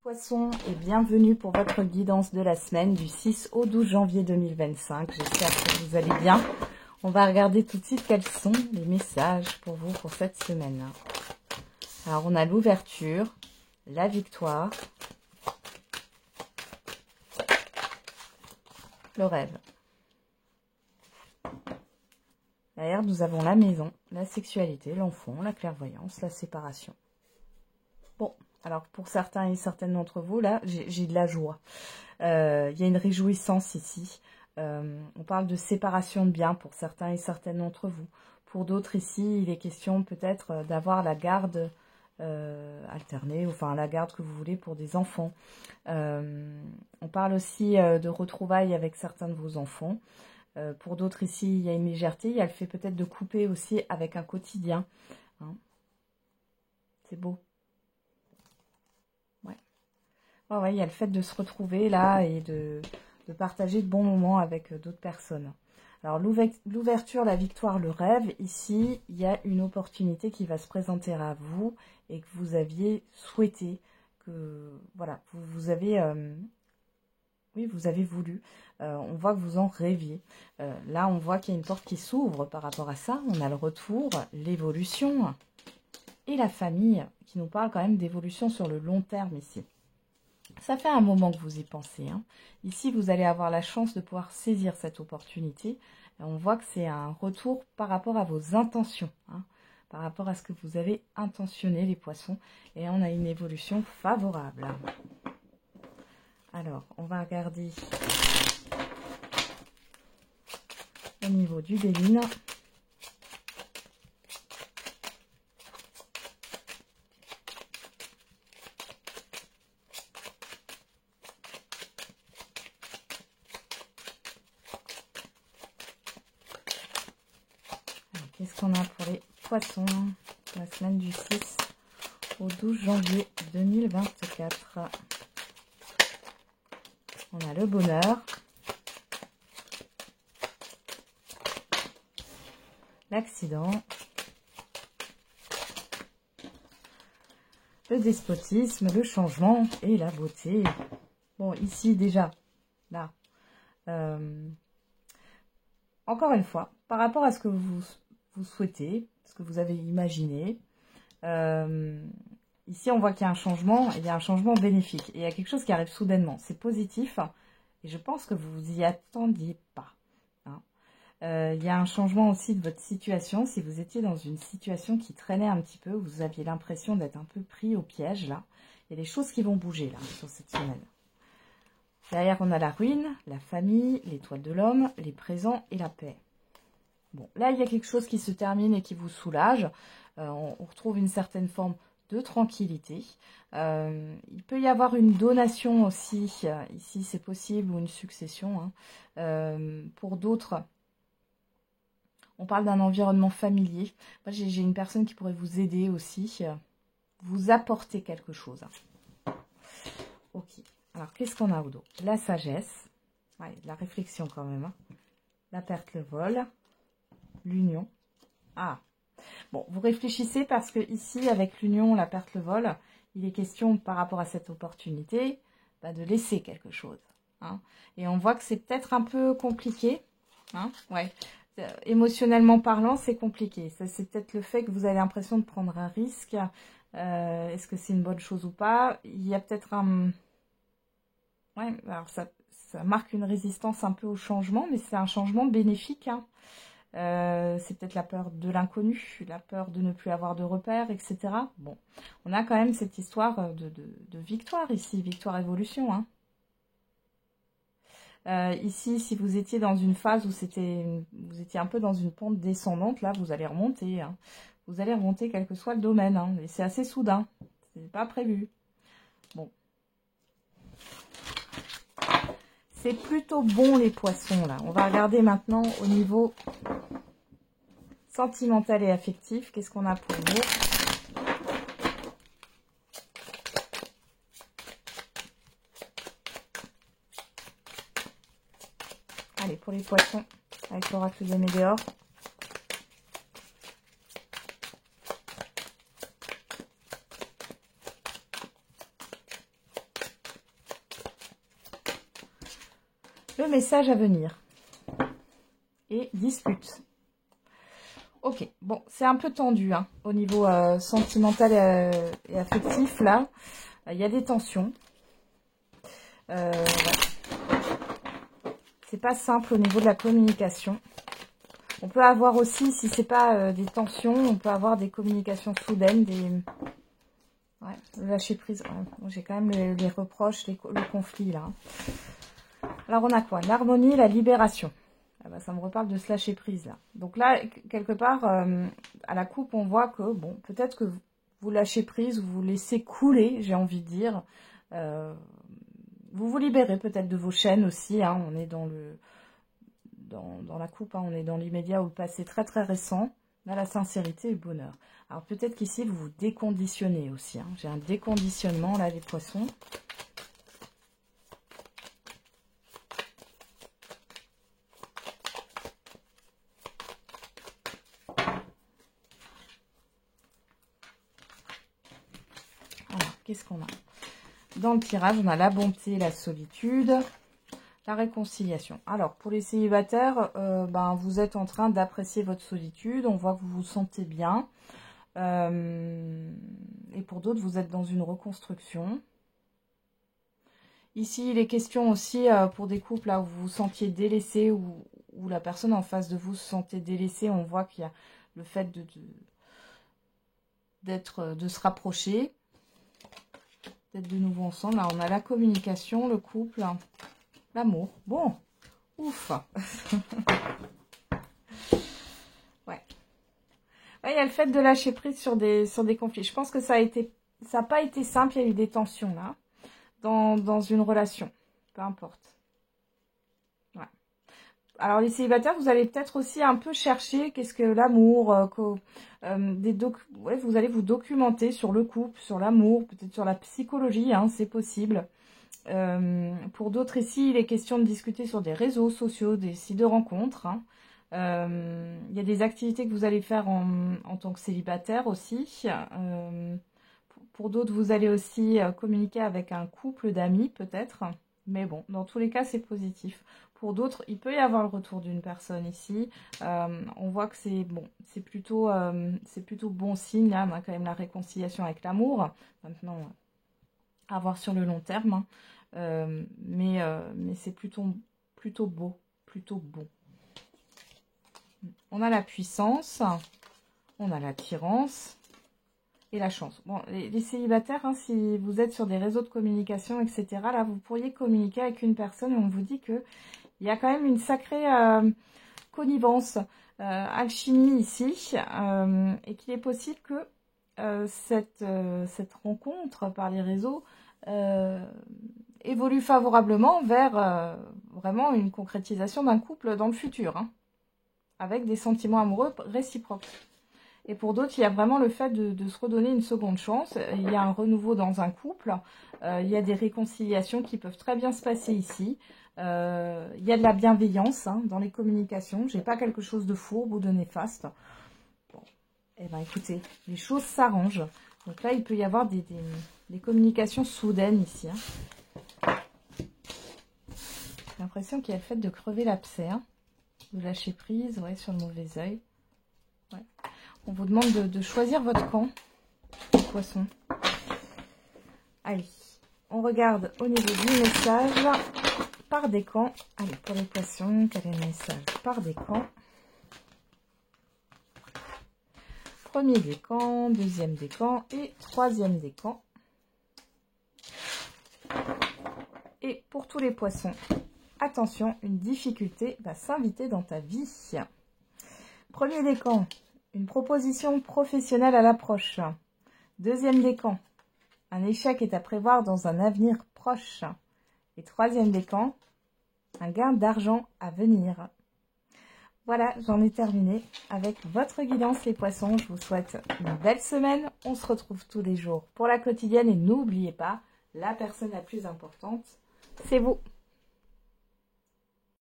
Poissons et bienvenue pour votre guidance de la semaine du 6 au 12 janvier 2025. J'espère que vous allez bien. On va regarder tout de suite quels sont les messages pour vous pour cette semaine. Alors on a l'ouverture, la victoire, le rêve. Derrière nous avons la maison, la sexualité, l'enfant, la clairvoyance, la séparation. Bon. Alors, pour certains et certaines d'entre vous, là, j'ai de la joie. Il y a une réjouissance ici. On parle de séparation de biens pour certains et certaines d'entre vous. Pour d'autres ici, il est question peut-être d'avoir la garde alternée, enfin la garde que vous voulez pour des enfants. On parle aussi de retrouvailles avec certains de vos enfants. Pour d'autres ici, il y a une légèreté. Il y a le fait peut-être de couper aussi avec un quotidien. Hein. C'est beau. Ouais, il y a le fait de se retrouver là et de partager de bons moments avec d'autres personnes. Alors l'ouverture, la victoire, le rêve, ici, il y a une opportunité qui va se présenter à vous et que vous aviez souhaité, que voilà, vous avez voulu. On voit que vous en rêviez. Là, on voit qu'il y a une porte qui s'ouvre par rapport à ça. On a le retour, l'évolution et la famille qui nous parle quand même d'évolution sur le long terme ici. Ça fait un moment que vous y pensez. Hein. Ici, vous allez avoir la chance de pouvoir saisir cette opportunité. On voit que c'est un retour par rapport à vos intentions, hein, par rapport à ce que vous avez intentionné, les poissons. Et on a une évolution favorable. Alors, on va regarder au niveau du Béline. Qu'est-ce qu'on a pour les poissons la semaine du 6 au 12 janvier 2024? On a le bonheur, l'accident, le despotisme, le changement et la beauté. Bon, ici déjà, là, encore une fois, par rapport à ce que vous souhaitez, ce que vous avez imaginé, ici on voit qu'il y a un changement, et il y a un changement bénéfique, et il y a quelque chose qui arrive soudainement, c'est positif, et je pense que vous vous y attendiez pas. Hein. Il y a un changement aussi de votre situation, si vous étiez dans une situation qui traînait un petit peu, vous aviez l'impression d'être un peu pris au piège, là, il y a des choses qui vont bouger, là, sur cette semaine. Derrière, on a la ruine, la famille, l'étoile de l'homme, les présents et la paix. Bon, là, il y a quelque chose qui se termine et qui vous soulage. On retrouve une certaine forme de tranquillité. Il peut y avoir une donation aussi, ici c'est possible, ou une succession. Hein. Pour d'autres, on parle d'un environnement familier. Moi, j'ai une personne qui pourrait vous aider aussi, vous apporter quelque chose. Ok, alors qu'est-ce qu'on a au dos? La sagesse, ouais, la réflexion quand même. Hein. La perte, le vol. L'union. Ah, bon, vous réfléchissez parce que ici, avec l'union, la perte, le vol, il est question par rapport à cette opportunité de laisser quelque chose. Hein. Et on voit que c'est peut-être un peu compliqué. Hein, ouais. Émotionnellement parlant, c'est compliqué. C'est peut-être le fait que vous avez l'impression de prendre un risque. Est-ce que c'est une bonne chose ou pas? Il y a peut-être un... Ouais, alors ça marque une résistance un peu au changement, mais c'est un changement bénéfique. Hein. C'est peut-être la peur de l'inconnu, la peur de ne plus avoir de repères, etc. Bon, on a quand même cette histoire de victoire ici, victoire-évolution. Hein. Ici, si vous étiez dans une phase où vous étiez un peu dans une pente descendante, là, vous allez remonter. Hein. Vous allez remonter quel que soit le domaine. Hein. Et c'est assez soudain, c'est pas prévu. Bon. C'est plutôt bon les poissons là. On va regarder maintenant au niveau sentimental et affectif. Qu'est-ce qu'on a pour vous? Allez, pour les poissons, avec l'oracle de Médéor. Le message à venir. Et dispute. Ok, bon, c'est un peu tendu hein, au niveau sentimental et affectif, là. Il y a des tensions. Ouais. C'est pas simple au niveau de la communication. On peut avoir aussi, si c'est pas des tensions, on peut avoir des communications soudaines, des... Ouais, le lâcher prise. Ouais, j'ai quand même les reproches, le conflit, là. Alors, on a quoi? L'harmonie, la libération. Ah bah, ça me reparle de ce lâcher prise là. Donc là, quelque part, à la coupe, on voit que, bon, peut-être que vous lâchez prise, vous laissez couler, j'ai envie de dire. Vous vous libérez peut-être de vos chaînes aussi. Hein, on est dans la coupe, hein, on est dans l'immédiat ou le passé très très récent. Là, la sincérité et le bonheur. Alors peut-être qu'ici, vous vous déconditionnez aussi. Hein. J'ai un déconditionnement là, les poissons. Qu'est-ce qu'on a? Dans le tirage, on a la bonté, la solitude, la réconciliation. Alors, pour les célibataires, ben, vous êtes en train d'apprécier votre solitude. On voit que vous vous sentez bien. Et pour d'autres, vous êtes dans une reconstruction. Ici, il est question aussi pour des couples là où vous vous sentiez délaissé ou la personne en face de vous se sentait délaissée. On voit qu'il y a le fait de se rapprocher. De nouveau ensemble. Là, on a la communication, le couple, l'amour. Bon, ouf. Ouais. Il y a le fait de lâcher prise sur des conflits. Je pense que ça n'a pas été simple. Il y a eu des tensions là, dans une relation. Peu importe. Ouais. Alors, les célibataires, vous allez peut-être aussi un peu chercher qu'est-ce que l'amour, ouais, vous allez vous documenter sur le couple, sur l'amour, peut-être sur la psychologie, hein, c'est possible. Pour d'autres ici, il est question de discuter sur des réseaux sociaux, des sites de rencontres. Hein. Il y a des activités que vous allez faire en tant que célibataire aussi. Pour d'autres, vous allez aussi communiquer avec un couple d'amis peut-être. Mais bon, dans tous les cas, c'est positif. Pour d'autres, il peut y avoir le retour d'une personne ici. On voit que c'est bon, c'est plutôt bon signe. Là, on a quand même la réconciliation avec l'amour. Maintenant, à voir sur le long terme. Hein. Mais c'est plutôt beau, plutôt bon. On a la puissance, on a l'attirance et la chance. Bon, les célibataires, hein, si vous êtes sur des réseaux de communication, etc., là, vous pourriez communiquer avec une personne et on vous dit que il y a quand même une sacrée connivence, alchimie ici, et qu'il est possible que cette rencontre par les réseaux évolue favorablement vers vraiment une concrétisation d'un couple dans le futur, hein, avec des sentiments amoureux réciproques. Et pour d'autres, il y a vraiment le fait de se redonner une seconde chance. Il y a un renouveau dans un couple. Il y a des réconciliations qui peuvent très bien se passer ici. Il y a de la bienveillance hein, dans les communications. J'ai pas quelque chose de fourbe ou de néfaste. Bon. Eh ben, écoutez, les choses s'arrangent. Donc là, il peut y avoir des communications soudaines ici. Hein. J'ai l'impression qu'il y a le fait de crever l'abcès, hein, de lâcher prise, ouais, sur le mauvais œil. Ouais. On vous demande de choisir votre camp, les poissons. Allez, on regarde au niveau du message par décan. Allez, pour les poissons, quel est le message par décan? Premier décan, deuxième décan et troisième décan. Et pour tous les poissons, attention, une difficulté va s'inviter dans ta vie. Premier décan, une proposition professionnelle à l'approche. Deuxième décan, un échec est à prévoir dans un avenir proche. Et troisième décan, un gain d'argent à venir. Voilà, j'en ai terminé avec votre guidance les poissons. Je vous souhaite une belle semaine. On se retrouve tous les jours pour la quotidienne. Et n'oubliez pas, la personne la plus importante, c'est vous.